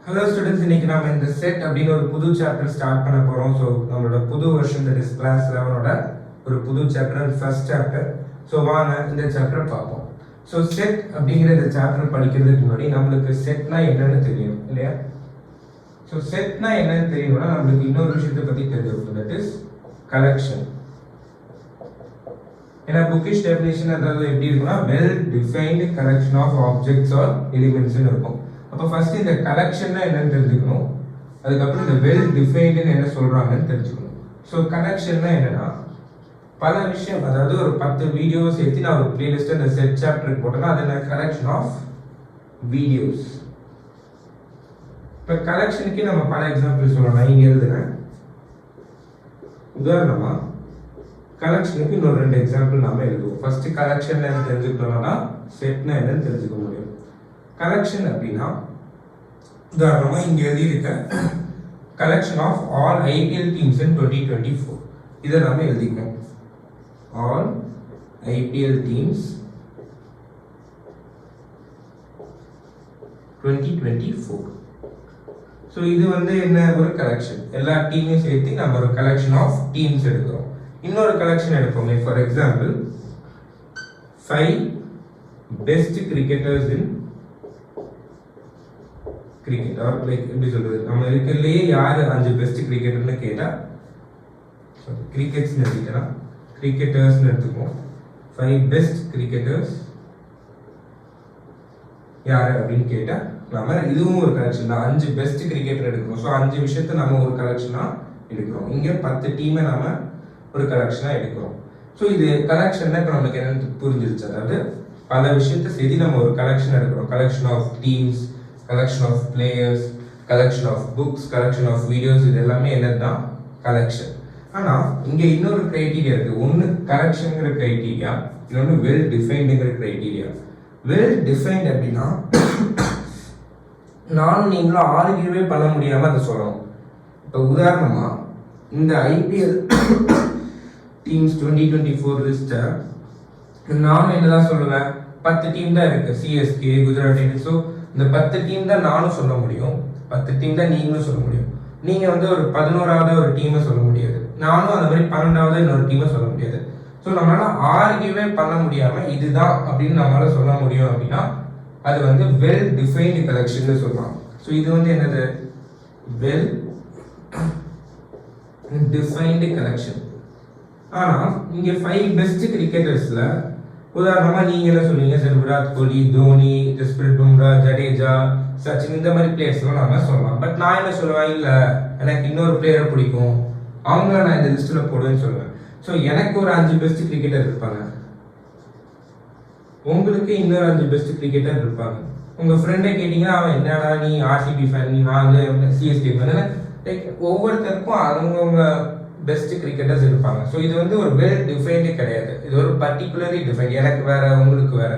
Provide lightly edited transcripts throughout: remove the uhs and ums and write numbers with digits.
Hello students, இன்னைக்கு நாம இந்த செட் அப்படின்னு ஒரு புது சாப்டர் ஸ்டார்ட் பண்ண போறோம். ஸோ நம்மளோட புது வருஷன் தட் இஸ் கிளாஸ் 11ஓட ஒரு புது சாப்டர், ஃபர்ஸ்ட் சாப்டர். ஸோ வாங்க இந்த சாப்டர் பார்ப்போம். ஸோ செட் அப்படிங்கிற இந்த சாப்டர் படிக்கிறதுக்கு முன்னாடி நம்மளுக்கு செட்னா என்னன்னு தெரியும் இல்லையா? ஸோ செட்னா என்னன்னு தெரியணும்னா நம்மளுக்கு இன்னொரு விஷயத்தை பத்தி தெரிஞ்சிருக்கும், தட் இஸ் கலெக்ஷன். ஏன்னா புக்கிஷ் டெஃபினிஷன் அதாவது எப்படி இருக்குன்னா well defined collection of objects or எலிமெண்ட்ஸ்னு இருக்கும். அப்போ ஃபர்ஸ்ட் இந்த கலெக்ஷன்னா என்னன்னு தெரிஞ்சுக்கணும், அதுக்கப்புறம் இந்த வெல் டிஃபைன்டுன்னு என்ன சொல்றாங்கன்னு தெரிஞ்சுக்கணும். ஸோ கலெக்ஷன்னா என்னன்னா பல விஷயம், அதாவது ஒரு 10 வீடியோஸ் எடுத்து நான் ஒரு பிளேலிஸ்ட் அந்த செட் சாப்டருக்கு போட்டேன்னா அது என்ன கலெக்ஷன் ஆஃப் வீடியோஸ். இப்போ கலெக்ஷனுக்கு நம்ம பல எக்ஸாம்பிள் சொல்லலாம். இங்க எழுதுறேன். உதாரணமா கலெக்ஷனுக்கு இன்னொரு 2 எக்ஸாம்பிள் நாம எழுதுவோம். ஃபர்ஸ்ட் கலெக்ஷன் தெரிஞ்சுக்கிட்டோம்னா செட்னா என்னன்னு தெரிஞ்சுக்க முடியும். கலெக்ஷன் அப்படின்னா உதாரணமா இங்க எழுதியிருக்க collection of all IPL teams in 2024 இதை நாம எழுதிக்கணும். All IPL teams 2024. ஸோ இது என்ன ஒரு கலெக்ஷன், எல்லா டீமையும் சேர்த்து நம்ம ஒரு கலெக்ஷன் ஆஃப் டீம்ஸ் எடுக்கிறோம். இன்னொரு கலெக்ஷன் எடுப்போமே, for example 5 best cricketers in cricket. Or like எப்படி சொல்றது, நம்ம இருக்கிறதுலேயே யார் 5 பெஸ்ட் கிரிக்கெட்டர்னு கேட்டா கிரிக்கெட்ஸ்னு எடுத்துக்கலாம், கிரிக்கெட்டர்ஸ்னு எடுத்துக்குவோம். 5 பெஸ்ட் கிரிக்கெட்டர்ஸ் யாரு அப்படின்னு கேட்டா நம்ம இதுவும் ஒரு கலெக்ஷன் தான். 5 பெஸ்ட் கிரிக்கெட்டர் எடுக்கிறோம். ஸோ 5 விஷயத்தை நம்ம ஒரு கலெக்ஷனா எடுக்கிறோம். இங்க 10 டீமை நாம ஒரு கலெக்ஷனா எடுக்கிறோம். ஸோ இது கலெக்ஷன்னா இப்போ நமக்கு என்னன்னு புரிஞ்சிருச்சு. அதாவது பல விஷயத்தை சேர்த்து நம்ம ஒரு கலெக்ஷன் எடுக்கிறோம். Collection of teams, collection of players, collection of books, collection of videos, இது எல்லாமே என்னதுதான் கலெக்ஷன். ஆனா இங்க இன்னொரு கிரைட்டீரியா இருக்கு. ஒன்னு கலெக்ஷன்ங்கிற கிரைட்டீரியா, இன்னொன்னு வெல் டிஃபைன்டுங்கிற கிரைட்டீரியா. வெல் டிஃபைன்ட் அப்படின்னா நானும் நீங்களும் ஆர்கியூவே பண்ண முடியாம அதை சொல்லணும். இப்போ உதாரணமா இந்த ஐபிஎல் டீம்ஸ் 2024 லிஸ்ட்டை நானும் என்னதான் சொல்லுவேன், 10 டீம் தான் இருக்கு, சிஎஸ்கே, குஜராத் டைட்டன்ஸ். ஸோ இந்த 10 டீம் தான் நானும் சொல்ல முடியும், 10 டீம் தான் நீங்களும் சொல்ல முடியும். நீங்க ஒரு 11வது ஒரு டீமை சொல்ல முடியாது, நானும் அந்த மாதிரி 12வது இன்னொரு டீமை சொல்ல முடியாது. ஸோ நம்மளால ஆர்கியூவே பண்ண முடியாம இதுதான் அப்படின்னு நம்மளால சொல்ல முடியும் அப்படின்னா அது வெல் டிஃபைன்டு கலெக்ஷன் சொல்லலாம். ஸோ இது என்னது வெல் டிஃபைன்டு கலெக்ஷன். ஆனா இங்க 5 பெஸ்ட் கிரிக்கெட்டர்ஸ்ல உதாரணமா நீங்க என்ன சொல்லுவீங்க, சார் விராட் கோலி, தோனி, ஜஸ்பிரிட் பும்ரா, ஜடேஜா, சச்சின், இந்த மாதிரி பிளேயர்ஸ் நாம சொல்லலாம். பட் நான் என்ன சொல்லுவேன், இல்ல எனக்கு இன்னொரு பிளேயர் பிடிக்கும், அவங்கள நான் இந்த லிஸ்ட்ல போடுவேன்னு சொல்லுவேன். ஸோ எனக்கு ஒரு 5 பெஸ்ட் கிரிக்கெட்டர் இருப்பாங்க, உங்களுக்கு இன்னொரு 5 பெஸ்ட் கிரிக்கெட்டர் இருப்பாங்க. உங்க ஃப்ரெண்டை கேட்டீங்கன்னா அவன் என்னடா நீ ஆர்சிபி ஃபேன், நீ நான் சிஎஸ்கே ஃபேன், லைக் ஒவ்வொருத்தருக்கும் அவங்கவுங்க பெஸ்ட் கிரிக்கெட்டர்ஸ் இருப்பாங்க. ஸோ இது ஒரு வெல் டிஃபைன்டு கிடையாது, இது ஒரு பர்டிகுலர்லி டிஃபைன்ட், எனக்கு வேற உங்களுக்கு வேற.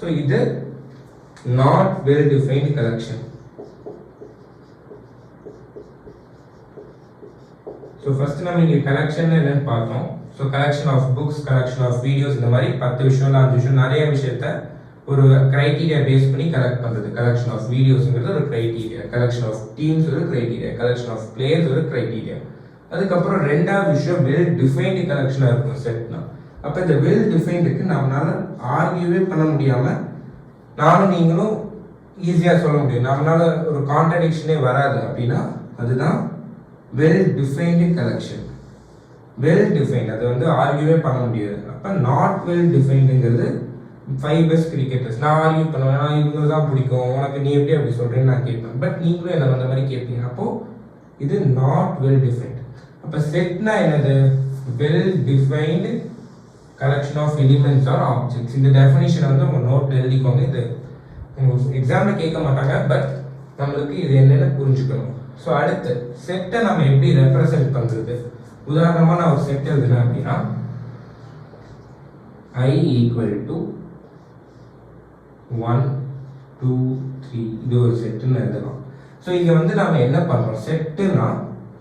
ஸோ இது not well defined collection. So first நம்ம இங்கே கலெக்ஷன் என்னன்னு பார்த்தோம். So collection of books, collection of videos, இந்த மாதிரி 10 விஷயம் 5 விஷயம் நிறைய விஷயத்த ஒரு கிரைட்டீரியா பேஸ் பண்ணி கலெக்ட் பண்றது. கலெக்ஷன் ஆஃப் வீடியோஸ்ங்கிறது ஒரு கிரைட்டீரியா, கலெக்ஷன் ஆஃப் டீம்ஸ் ஒரு கிரைட்டீரியா, கலெக்ஷன் ஆஃப் பிளேயர்ஸ் ஒரு கிரைட்டீரியா. அதுக்கப்புறம் 2வது விஷயம் வெல் டிஃபைன்டு கலெக்ஷனா இருக்கும் செட்னா. அப்ப இந்த வெல் டிஃபைன்டுக்கு நம்மளால ஆர்கியூவே பண்ண முடியாம நானும் நீங்களும் ஈஸியா சொல்ல முடியும், நம்மளால ஒரு கான்ட்ரடிக்ஷனே வராது அப்படின்னா அதுதான் well defined collection. Well defined அது ஆர்கியூவே பண்ண முடியாது. அப்ப நாட் வெல் டிஃபைன்டுங்கிறது 5 பெஸ்ட் கிரிக்கெட்டர்ஸ் நான் ஆர்கியூ பண்ணுவேன், நான் இவங்க தான் பிடிக்கும், உனக்கு நீ எப்படி அப்படி சொல்றேன்னு நான் கேட்பேன். பட் நீங்களும் என்ன அந்த மாதிரி கேட்பீங்க, அப்போ இது நாட் வெல் டிஃபைன்ட். அப்ப செட்னா என்னது, well defined collection of elements or objects. இந்த டெஃபினிஷனை உங்க நோட்ல எழுதிக்கோங்க. இது உங்க எக்ஸாம்ல கேட்க மாட்டாங்க, பட் நம்மளுக்கு இது என்னன்னு புரிஞ்சுக்கணும். ஸோ அடுத்து செட்டை நம்ம எப்படி ரெப்ரசென்ட் பண்றது. உதாரணமா நான் ஒரு செட் எழுதுனேன் அப்படின்னா I equal to 1 2 3 இது ஒரு செட்டுன்னு எழுதலாம். ஸோ இங்க நாம என்ன பண்றோம், செட்டுனா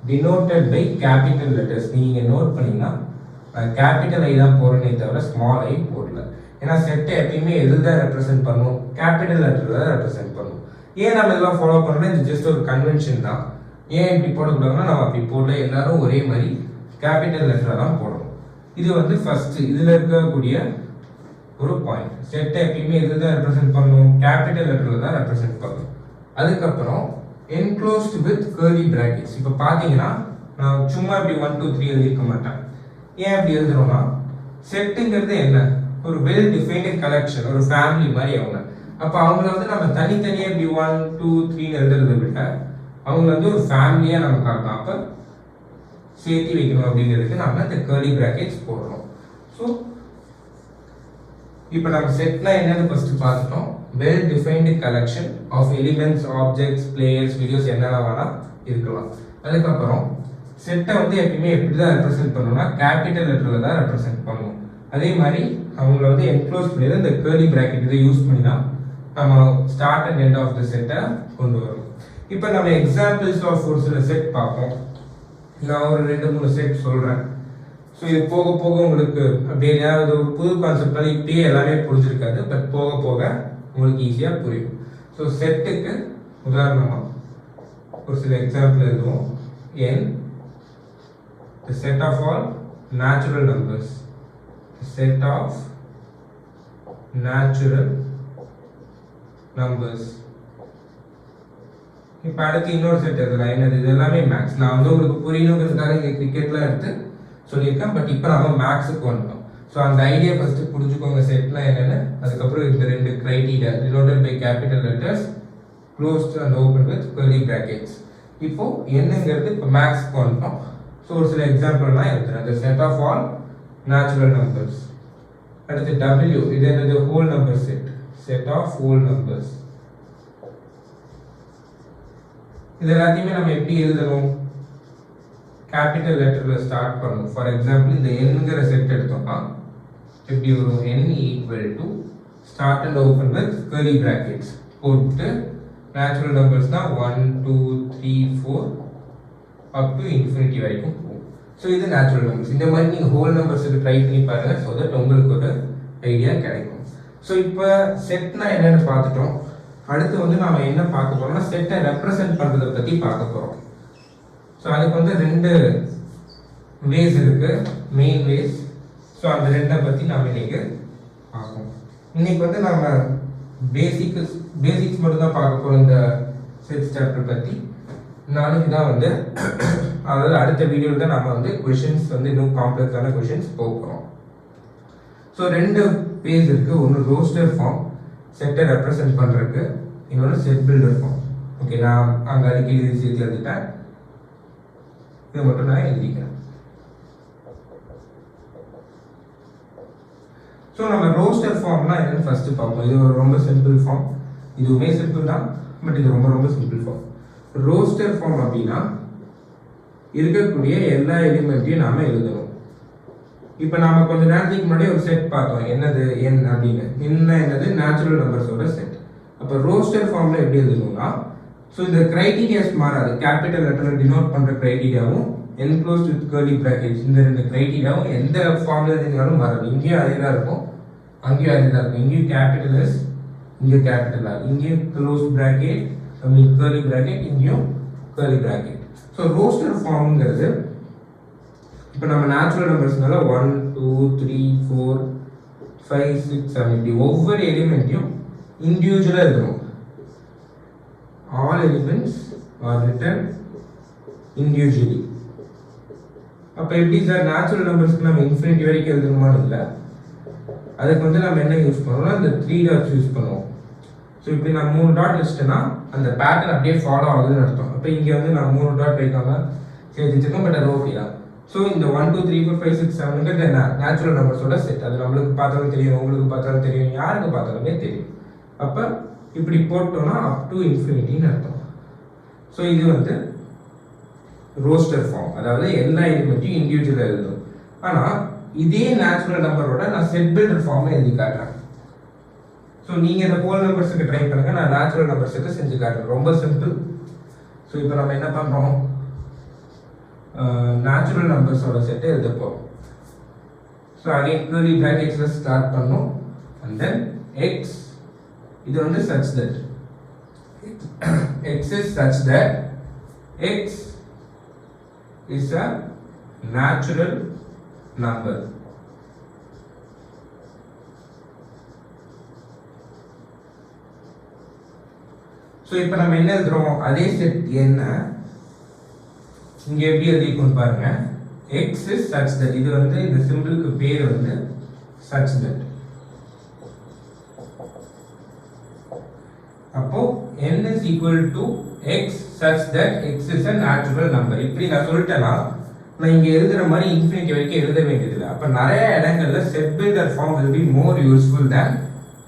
denoted by capital letters. நீங்க நோட் பண்ணீங்கன்னா கேபிட்டல் ஐ தான் போறேனே தவிர ஸ்மால் ஐ போடல. ஏன்னா செட்டை எப்பயுமே எதுதான் ரெப்ரசென்ட் பண்ணும், கேபிட்டல் லெட்டர் தான் ரெப்ரசென்ட் பண்ணும். ஏன் நம்ம இதெல்லாம் ஃபாலோ பண்ணோம்னா இது ஜஸ்ட் ஒரு கன்வென்ஷன் தான். ஏன் இப்படி போடக்கூடாதுன்னா நம்ம அப்படி போடல, எல்லாரும் ஒரே மாதிரி கேபிட்டல் லெட்டராக தான் போடணும். இது வந்து ஃபர்ஸ்ட் இதில் இருக்கக்கூடிய ஒரு பாயிண்ட். செட்டை எப்பயுமே இதில் தான் ரெப்ரசென்ட் பண்ணணும், கேபிட்டல் லெட்டரில் தான் ரெப்ரசென்ட் பண்ணணும். அதுக்கப்புறம் என்க்ளோஸ்ட் வித் கர்லி பிராக்கெட்ஸ். இப்போ பார்த்தீங்கன்னா நான் சும்மா இப்படி 1 2 3 எழுதியிருக்க மாட்டேன். ஏன் அப்படி எழுதுறோம்னா செட்டுங்கிறது என்ன, ஒரு வெல் டிஃபைன்டு கலெக்ஷன், ஒரு ஃபேமிலி மாதிரி அவங்க. அப்போ அவங்கள வந்து நம்ம தனித்தனியாக இப்படி 1 2 3 எழுதுறதை விட அவங்க வந்து ஒரு ஃபேமிலியாக நம்ம காட்டலாம். அப்போ சேர்த்து வைக்கணும் அப்படிங்கிறதுக்கு நம்ம இந்த கர்லி பிராக்கெட்ஸ் போடுறோம். ஸோ இப்போ நம்ம செட்னா என்னன்னு ஃபர்ஸ்ட் பார்த்துட்டோம். Well defined collection of elements, objects, players, videos என்னென்ன வேணா இருக்கலாம். அதுக்கப்புறம் செட்டை வந்து எப்பயுமே எப்படி தான் ரெப்ரசென்ட் பண்ணணும்னா கேபிட்டல் லெட்டரில் தான் ரெப்ரசென்ட் பண்ணணும். அதே மாதிரி அவங்கள வந்து என்க்ளோஸ் பண்ணி இந்த கர்லி பிராக்கெட் இதை யூஸ் பண்ணி தான் நம்ம start and end of the செட்டை கொண்டு வரும். இப்போ நம்ம எக்ஸாம்பிள்ஸ் ஆஃப் ஒரு சில செட் பார்ப்போம். நான் ஒரு 2 3 செட் சொல்கிறேன். ஸோ இது போக போக உங்களுக்கு அப்படியே ஏதாவது ஒரு புது கான்செப்டால இப்படியே எல்லாமே புரிஞ்சிருக்காது, பட் போக போக உங்களுக்கு ஈஸியாக புரியும். ஸோ செட்டுக்கு உதாரணமாக ஒரு சில எக்ஸாம்பிள் எழுதுவோம். n the set of all natural numbers, the set of natural numbers. இப்போ அடுத்து இன்னொரு செட் எழுதலாம். என்னது, இது எல்லாமே மேக்ஸ். நான் வந்து உங்களுக்கு புரியணுங்கிறதுக்காக இங்கே கிரிக்கெட்லாம் எடுத்து சொல்லியிருக்கேன், பட் இப்போ நம்ம மேக்ஸுக்கு வந்துட்டோம். ஸோ அந்த ஐடியா ஃபர்ஸ்ட் புரிஞ்சுக்கோங்க செட்லாம் என்னென்னு. அதுக்கப்புறம் இந்த 2 criteria denoted by capital letters, closed and open with curly brackets. இப்போ என்னங்கிறது இப்போ மேக்ஸ்க்கு வந்துட்டோம். ஸோ ஒரு சில எக்ஸாம்பிள்லாம் எழுதுறேன். the set of all natural numbers. அடுத்து W, இது என்னது, whole number set, set of whole numbers. இது எல்லாத்தையுமே நம்ம எப்படி எழுதணும், கேபிட்டல் லெட்டர்ல ஸ்டார்ட் பண்ணணும். ஃபார் எக்ஸாம்பிள் இந்த nங்கிற செட் எடுத்தோம்னா எப்படி வரும், n equal to start and open with curly brackets போட்டு natural numbers தான் 1 2 3 4 up to infinity வரைக்கும் போகும். ஸோ இது natural numbers. இந்த மாதிரி நீங்கள் ஹோல் நம்பர்ஸுக்கு ட்ரை பண்ணி பாருங்க, ஸோ தட் உங்களுக்கு ஒரு ஐடியா கிடைக்கும். ஸோ இப்போ செட்னா என்னன்னு பார்த்துட்டோம். அடுத்து வந்து நாம என்ன பார்க்க போறோம்னா செட்டை ரெப்ரசென்ட் பண்றதை பற்றி பார்க்க போறோம். ஸோ அதுக்கு வந்து 2 வேஸ் இருக்கு, மெயின் வேஸ். ஸோ அந்த 2 பற்றி நாம் இன்னைக்கு பார்ப்போம். இன்னைக்கு வந்து நம்ம பேசிக்ஸ் மட்டும் தான் பார்க்க போறோம் இந்த செட் சாப்டர் பற்றி. நாளைக்கு தான் வந்து அதாவது அடுத்த வீடியோவில் தான் நம்ம வந்து கொஷின்ஸ் வந்து இன்னும் காம்ப்ளெக்ஸான கொஷின்ஸ் போகிறோம். ஸோ 2 பேஜ் இருக்கு. ஒன்று ரோஸ்டர் ஃபார்ம் செட்டை ரெப்ரசென்ட் பண்ணுறதுக்கு, இன்னொன்று செட் பில்டர் ஃபார்ம். ஓகே, நான் அங்கே அதுக்கு இது சேர்த்து எழுதிட்டேன், இதை மட்டும் நான் எழுதிக்கிறேன். ஸோ நம்ம ரோஸ்டர் ஃபார்ம்னா என்னன்னு ஃபர்ஸ்ட் பார்ப்போம். இது ஒரு ரொம்ப சிம்பிள் ஃபார்ம், இதுவுமே சிம்பிள் தான், பட் இது ரொம்ப ரொம்ப சிம்பிள் ஃபார்ம். ரோஸ்டர் ஃபார்ம் அப்படின்னா இருக்கக்கூடிய எல்லா எலிமெண்ட்டையும் நாம எழுதணும். இப்போ நாம கொஞ்ச நேரத்துக்கு முன்னாடி ஒரு செட் பார்த்தோம், என்னது n அப்படின்னு. என்னது, நேச்சுரல் நம்பர்ஸோட செட். அப்போ ரோஸ்டர் ஃபார்ம்ல எப்படி எழுதணும்னா, ஸோ இந்த கிரைட்டீரியாஸ் மாறாது. கேபிட்டல் லெட்டர் டினோட் பண்ற கிரைட்டீரியாவும் என்க்ளோஸ்ட் வித் கர்லி பிராக்கெட்ஸ், இந்த 2 கிரைட்டீரியாவும் எந்த ஃபார்ம்ல எழுதினாலும் மாறாது. இங்கேயும் அதே தான் இருக்கும், அங்கேயும் அதே தான் இருக்கும். இங்கேயும் கேபிட்டல் எஸ், இங்கே கேபிட்டல் ஆர், இங்கேயும் க்ளோஸ் பிராக்கெட் கர்லி பிராக்கெட், இங்கேயும் கர்லி பிராக்கெட். ஸோ ரோஸ்டர் ஃபார்ம்ங்கிறது இப்போ நம்ம நேச்சுரல் நம்பர்ஸ்னால 1 2 3 4 5 6 7 இப்படி ஒவ்வொரு எலிமெண்ட்டையும் இண்டிவிஜுவலாக எழுதணும். All elements are written individually. அப்போ எப்படி சார் நேச்சுரல் நம்பர்ஸ்க்கு நம்ம இன்ஃபினிட்டி வரைக்கும் எழுதணுமான்னு இல்லை, அதுக்கு வந்து நம்ம என்ன யூஸ் பண்ணுவோம்னா இந்த 3 டாட்ஸ் யூஸ் பண்ணுவோம். ஸோ இப்படி நான் 3 டாட் வச்சுட்டேன்னா அந்த பேட்டர்ன் அப்படியே ஃபாலோ ஆகுதுன்னு அர்த்தம். அப்போ இங்கே வந்து நான் 3 டாட் வைக்காம சேர்த்துச்சிருக்கேன், பட் அது ஓகே தான். ஸோ இந்த 1 2 3 4 5 6 7ங்கிறது என்ன, நேச்சுரல் நம்பர்ஸோட செட். அது நம்மளுக்கு பார்த்தாலும் தெரியும், உங்களுக்கு பார்த்தாலும் தெரியும், யாருக்கு பார்த்தாலுமே தெரியும். அப்போ இப்படி போட்டோம்னா அப் டு இன்ஃபினிட்டின்னு அர்த்தம். ஸோ இது வந்து ரோஸ்டர் ஃபார்ம், அதாவது எல்லா எலிமெண்ட்டையும் இண்டிவிஜுவலாக எழுதும். ஆனால் இதே நேச்சுரல் நம்பரோட நான் செட் பில்டர் ஃபார்மை எழுதி காட்டுறேன். ஸோ நீங்கள் இந்த ஹோல் நம்பர்ஸுக்கு ட்ரை பண்ணுங்க, நான் நேச்சுரல் நம்பர்ஸுக்கு செஞ்சு காட்டுறேன். ரொம்ப சிம்பிள். ஸோ இப்போ நம்ம என்ன பண்ணுறோம், நேச்சுரல் நம்பர்ஸோட செட்டை எழுத போகிறோம். ஸோ அகைன் கர்லி பிராக்கெட்ஸில் ஸ்டார்ட் பண்ணோம். அண்ட் தென் எக்ஸ், இது வந்து such that x is such that x is a natural number. So இப்போ நம்ம என்ன எழுதுறோம், அதே செட் என்ன இங்கே எப்படி எழுதிக்கணும் பாருங்க. x is such that, இது வந்து இந்த சிம்பிளுக்கு பேர் வந்து such that. அப்போ n is equal to x such that x is a natural number. இப்படி நான் சொல்லிட்டேன்னா நான் இங்கே எழுதுற மாதிரி இன்ஃபினிட்டி வரைக்கும் எழுத வேண்டியதில்லை. அப்போ நிறைய இடங்கள்ல set builder form will be more useful than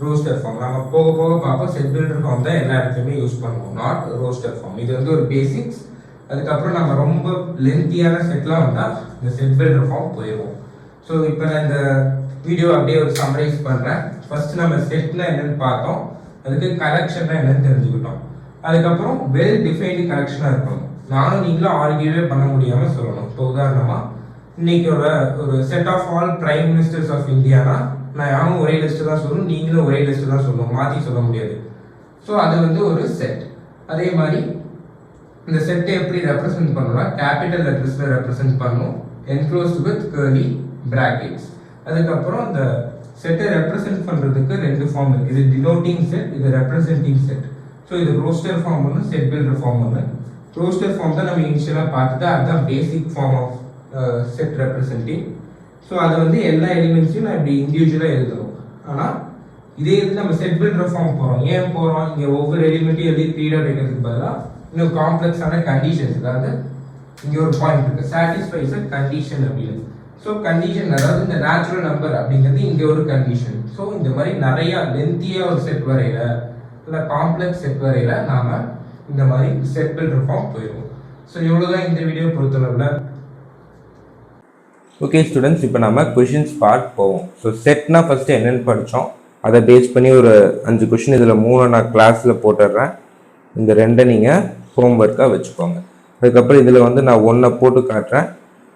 roster form. நம்ம போக போக பார்ப்போம் செட் பில்டர் ஃபார்ம் தான் எல்லா இடத்துலையுமே யூஸ் பண்ணுவோம், நாட் ரோஸ்டர் ஃபார்ம். இது வந்து ஒரு பேசிக்ஸ். அதுக்கப்புறம் நம்ம ரொம்ப லென்த்தியான செட்லாம் வந்தால் இந்த செட் பில்டர் ஃபார்ம் போயிடுவோம். ஸோ இப்போ நான் இந்த வீடியோ அப்படியே ஒரு சம்மரைஸ் பண்ணுறேன். ஃபர்ஸ்ட் நம்ம செட்னா என்னன்னு பார்த்தோம், அதுக்கு கலெக்ஷன்னா என்னன்னு தெரிஞ்சுக்கிட்டோம். அதுக்கப்புறம் வெல் டிஃபைன்டு கலெக்ஷனாக இருக்கணும். நானும் நீங்களும் ஆர்கியூவே பண்ண முடியாமல் சொல்லணும். இப்போ உதாரணமாக இன்னைக்கு ஒரு set of all prime ministers of இந்தியானா நான் யாரும் ஒரே லிஸ்ட்டு தான் சொல்லணும், நீங்களும் ஒரே லிஸ்ட்டு தான் சொல்லணும், மாற்றி சொல்ல முடியாது. ஸோ அது வந்து ஒரு செட். அதே மாதிரி இந்த செட்டை எப்படி ரெப்ரசென்ட் பண்ணணும்னா கேபிட்டல் லெட்டர்ஸில் ரெப்ரசென்ட் பண்ணணும், என்க்ளோஸ்ட் வித் கர்லி பிராக்கெட்ஸ். அதுக்கப்புறம் இந்த செட்டை ரெப்ரசென்ட் பண்ணுறதுக்கு ரெண்டு ஃபார்ம் இருக்குது. இது டினோட்டிங் செட், இது ரெப்ரசென்டிங் செட். ஸோ இது ரோஸ்டர் ஃபார்ம் ஒன்று, செட் பில்டர் ஃபார்ம் ஒன்று. ரோஸ்டர் ஃபார்ம் தான் நம்ம இனிஷியலாக பார்த்துட்டு அதுதான் basic form of set representing. So அதை வந்து எல்லா எலிமெண்ட்ஸையும் நான் இப்படி இண்டிவிஜுவலாக எழுதணும். ஆனால் இதே இது நம்ம செட் பில்டர் ஃபார்ம் போகிறோம். ஏன் போகிறோம், இங்கே ஒவ்வொரு எலிமெண்ட்டையும் எழுதி பீரியட் வைக்கிறதுக்கு பதிலாக இன்னும் காம்ப்ளெக்ஸான கண்டிஷன்ஸ், அதாவது இங்கே ஒரு பாயிண்ட் இருக்குது சாட்டிஸ்ஃபைஸ் அ கண்டிஷன் அப்படின்னு. ஸோ கண்டிஷன் அதாவது இந்த நேச்சுரல் நம்பர் அப்படிங்கிறது இங்கே ஒரு கண்டிஷன். ஸோ இந்த மாதிரி நிறையா லென்த்தியாக ஒரு செட் வரையில இல்லை காம்ப்ளெக்ஸ் செட் வரையில நாம் இந்த மாதிரி செட் பில்டர் ஃபார்ம் போயிடுவோம். ஸோ இவ்வளோதான் இந்த வீடியோ பொறுத்தளவில். ஓகே ஸ்டூடெண்ட்ஸ், இப்போ நம்ம கொஷின்ஸ் பார்ட் போவோம். ஸோ செட்னா ஃபஸ்ட்டு என்னென்னு படித்தோம், அதை பேஸ் பண்ணி ஒரு 5 கொஷின் இதில் 3 நான் கிளாஸில் போட்டுடுறேன். இந்த 2 நீங்கள் ஹோம்ஒர்க்காக வச்சுக்கோங்க. அதுக்கப்புறம் இதில் வந்து நான் 1 போட்டு காட்டுறேன்,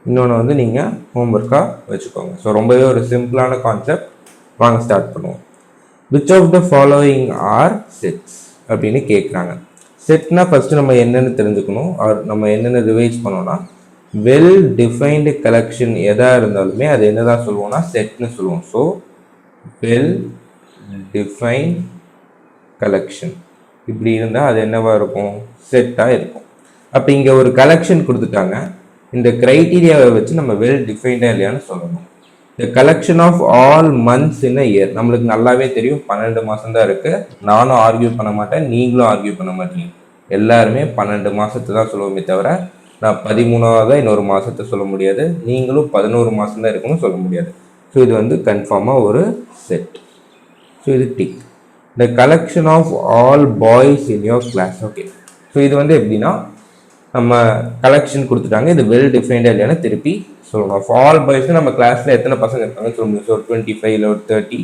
இன்னொன்று வந்து நீங்கள் ஹோம்ஒர்க்காக வச்சுக்கோங்க. ஸோ ரொம்பவே ஒரு சிம்பிளான கான்செப்ட். வாங்க ஸ்டார்ட் பண்ணுவோம். Which of the following are sets அப்படின்னு கேட்குறாங்க. செட்னா ஃபஸ்ட்டு நம்ம என்னென்னு தெரிஞ்சுக்கணும், நம்ம என்னென்ன ரிவைஸ் பண்ணோன்னா வெல் டிஃபைன்டு கலெக்ஷன் எதாக இருந்தாலுமே அது என்ன தான் சொல்லுவோம்னா செட்னு சொல்லுவோம். ஸோ வெல் டிஃபைன்ட் கலெக்ஷன் இப்படி இருந்தால் அது என்னவாக இருக்கும், செட்டாக இருக்கும். அப்போ இங்கே ஒரு கலெக்ஷன் கொடுத்துட்டாங்க, இந்த க்ரைட்டீரியாவை வச்சு நம்ம வெல் டிஃபைன்டாக இல்லையான்னு சொல்லணும். இந்த collection of all months in a year நம்மளுக்கு நல்லாவே தெரியும், 12 மாதம் தான் இருக்குது. நானும் ஆர்கியூ பண்ண மாட்டேன், நீங்களும் ஆர்கியூ பண்ண மாட்டீங்க. எல்லாருமே 12 மாதத்தை தான் சொல்லுவோமே தவிர நான் 13ஆவதாக இன்னொரு மாதத்தை சொல்ல முடியாது, நீங்களும் 11 மாதம் தான் இருக்குன்னு சொல்ல முடியாது. ஸோ இது வந்து கன்ஃபார்மாக ஒரு செட். ஸோ இது tick. The collection of all boys in your class. Okay, so இது வந்து எப்படின்னா நம்ம கலெக்ஷன் கொடுத்துட்டாங்க, இது வெல் டிஃபைன்டாக இல்லைன்னா திருப்பி சொல்லணும். ஆஃப் ஆல் பாய்ஸ் நம்ம கிளாஸில் எத்தனை பசங்க இருக்காங்கன்னு சொல்ல முடியும். ஸோ 25 இல்லை ஒரு 30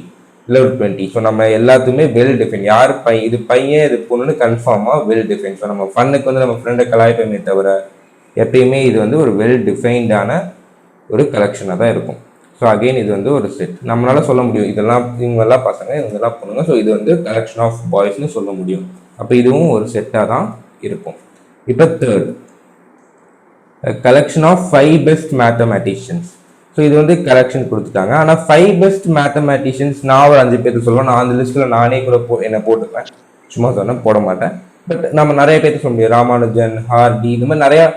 இல்லை ஒரு 20. ஸோ நம்ம எல்லாத்துக்குமே வெல் டிஃபைன், யார் இது பையன் இது பொண்ணுன்னு கன்ஃபார்மாக வெல் டிஃபைன். ஸோ நம்ம ஃபன்னுக்கு வந்து நம்ம ஃப்ரெண்டை கலாய்ப்பமே தவிர எப்பயுமே இது வந்து ஒரு வெல் டிஃபைன்டான ஒரு கலெக்ஷனாக தான் இருக்கும். ஸோ அகெயின் இது வந்து ஒரு செட். நம்மளால சொல்ல முடியும் இதெல்லாம் இவங்கெல்லாம் பசங்க இவங்கெல்லாம் பொண்ணுங்க. ஸோ இது வந்து கலெக்ஷன் ஆஃப் பாய்ஸ்னு சொல்ல முடியும். அப்போ இதுவும் ஒரு செட்டாக தான் இருக்கும். இப்போ third, collection of 5 best mathematicians. So இது வந்து கலெக்ஷன் கொடுத்துட்டாங்க. ஆனால் 5 பெஸ்ட் மேத்தமேட்டிஷியன்ஸ் நான் ஒரு 5 பேருக்கு சொல்லுவேன். நான் அந்த லிஸ்ட்டில் நானே கூட என்னை போட்டுப்பேன், சும்மா சொன்னேன் போட மாட்டேன். பட் நம்ம நிறைய பேர்த்து சொல்ல முடியும், ராமானுஜன், ஹார்டி, இந்த மாதிரி நிறையா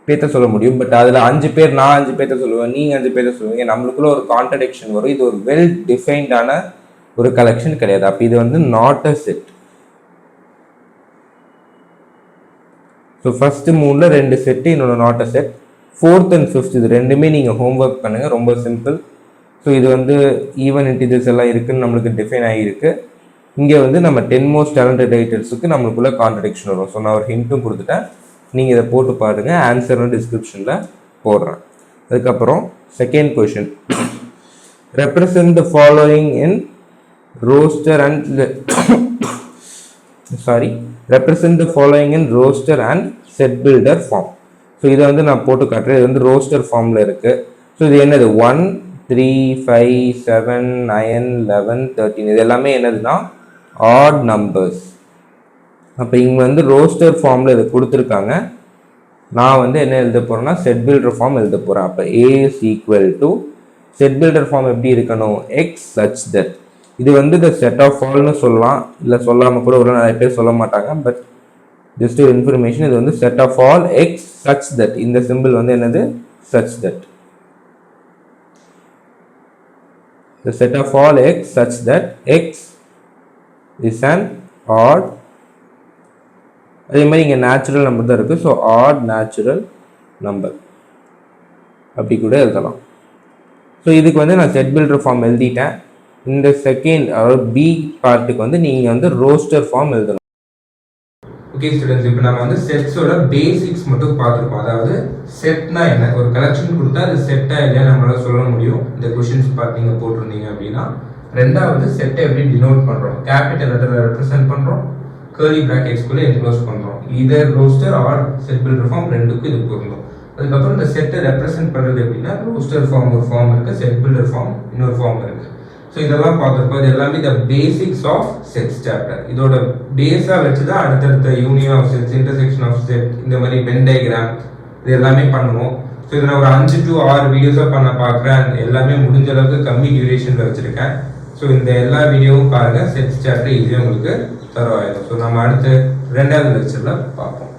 பேர்த்த சொல்ல முடியும். பட் அதில் 5 பேர், நான் 5 பேர்த்த சொல்லுவேன், நீங்கள் 5 பேர்த்த சொல்லுவீங்க, நம்மளுக்குள்ள ஒரு கான்ட்ரடிக்ஷன் வரும். இது ஒரு வெல் டிஃபைன்டான ஒரு கலெக்ஷன் கிடையாது. அப்போ இது வந்து not a set. So first 3ல் 2 செட்டு, இன்னொன்று not a set. 4th and 5th இது ரெண்டுமே நீங்கள் ஹோம்ஒர்க் பண்ணுங்கள், ரொம்ப சிம்பிள். ஸோ இது வந்து ஈவன் இன்டிஜர்ஸ் எல்லாம் இருக்குதுன்னு நம்மளுக்கு டிஃபைன் ஆகியிருக்கு. இங்கே வந்து நம்ம 10 மோஸ்ட் டேலண்டட் ரைட்டர்ஸுக்கு நம்மளுக்குள்ள கான்ட்ரடிக்ஷன் வரும். ஸோ நான் ஒரு ஹிண்ட்டும் கொடுத்துட்டேன், நீங்கள் இதை போட்டு பாருங்கள், ஆன்சரும் டிஸ்கிரிப்ஷனில் போடுறேன். அதுக்கப்புறம் second question, represent the following in roster and represent the following in roster and set builder form. So இதை வந்து நான் போட்டு காட்டுறேன். இது வந்து ரோஸ்டர் ஃபார்மில் இருக்குது. ஸோ இது என்னது 1 3 5 7 9 11 13 இது எல்லாமே என்னதுன்னா ஆட் நம்பர்ஸ். அப்போ இங்கே வந்து ரோஸ்டர் ஃபார்மில் இதை கொடுத்துருக்காங்க. நான் வந்து என்ன எழுத போகிறேன்னா செட் பில்டர் ஃபார்ம் எழுத போகிறேன். அப்போ A is equal to set builder form எப்படி இருக்கணும், எக்ஸ் such that. இது வந்து இந்த செட் ஆஃப் ஆல்னு சொல்லலாம், இல்லை சொல்லாமல் கூட ஒரு நிறைய பேர் சொல்ல மாட்டாங்க. பட் ஜஸ்ட் ஒரு இன்ஃபர்மேஷன், இது வந்து set of all x such that. இந்த சிம்பிள் வந்து என்னது, such that. The set of all x such that x is an odd, அதே மாதிரி இங்கே நேச்சுரல் நம்பர் தான் இருக்குது. ஸோ ஆட் நேச்சுரல் நம்பர் அப்படி கூட எழுதலாம். ஸோ இதுக்கு வந்து நான் செட் பில்டர் ஃபார்ம் எழுதிட்டேன். இந்த செகண்ட் அதாவது பி பார்ட்டுக்கு வந்து நீங்கள் வந்து ரோஸ்டர் ஃபார்ம் எழுதணும். ஓகே ஸ்டூடெண்ட்ஸ், இப்போ நம்ம வந்து செட்ஸோட பேசிக்ஸ் மட்டும் பார்த்துருக்கோம். அதாவது செட்னா என்ன, ஒரு கலெக்ஷன் கொடுத்தா அது செட்டா இல்லையா நம்மளால சொல்ல முடியும். இந்த கொஷின்ஸ் பார்த்து நீங்கள் போட்டிருந்தீங்க அப்படின்னா. ரெண்டாவது செட்டை எப்படி டினோட் பண்ணுறோம், கேபிட்டல் லெட்டரில் ரெப்ரசென்ட் பண்ணுறோம், கேர்லி பிராக்கெட்ஸ்குள்ளே என்க்ளோஸ் பண்ணுறோம். Either roster or set builder form ரெண்டுக்கும் இது பொருந்தும். அதுக்கப்புறம் இந்த செட்டை ரெப்ரசென்ட் பண்ணுறது அப்படின்னா ரோஸ்டர் ஃபார்ம் ஒரு ஃபார்ம் இருக்குது, செட் பில்டர் ஃபார்ம் இன்னொரு ஃபார்ம் இருக்குது. ஸோ இதெல்லாம் பார்த்துருப்போம். இது எல்லாமே the basics of sets chapter. இதோட பேஸாக வச்சு தான் அடுத்தடுத்த union of sets, intersection of set, இந்த மாதிரி வென் டயக்ராம் இது எல்லாமே பண்ணுவோம். ஸோ இதை நான் ஒரு 5 to 6 வீடியோஸாக பண்ண பார்க்குறேன். எல்லாமே முடிஞ்ச அளவுக்கு கம்மி டியூரேஷனில் வச்சுருக்கேன். ஸோ இந்த எல்லா வீடியோவும் பாருங்கள், செட்ஸ் சாப்டர் ஈஸியாக உங்களுக்கு தரவாயிடும். ஸோ நம்ம அடுத்து 2வது லெக்சரில் பார்ப்போம்.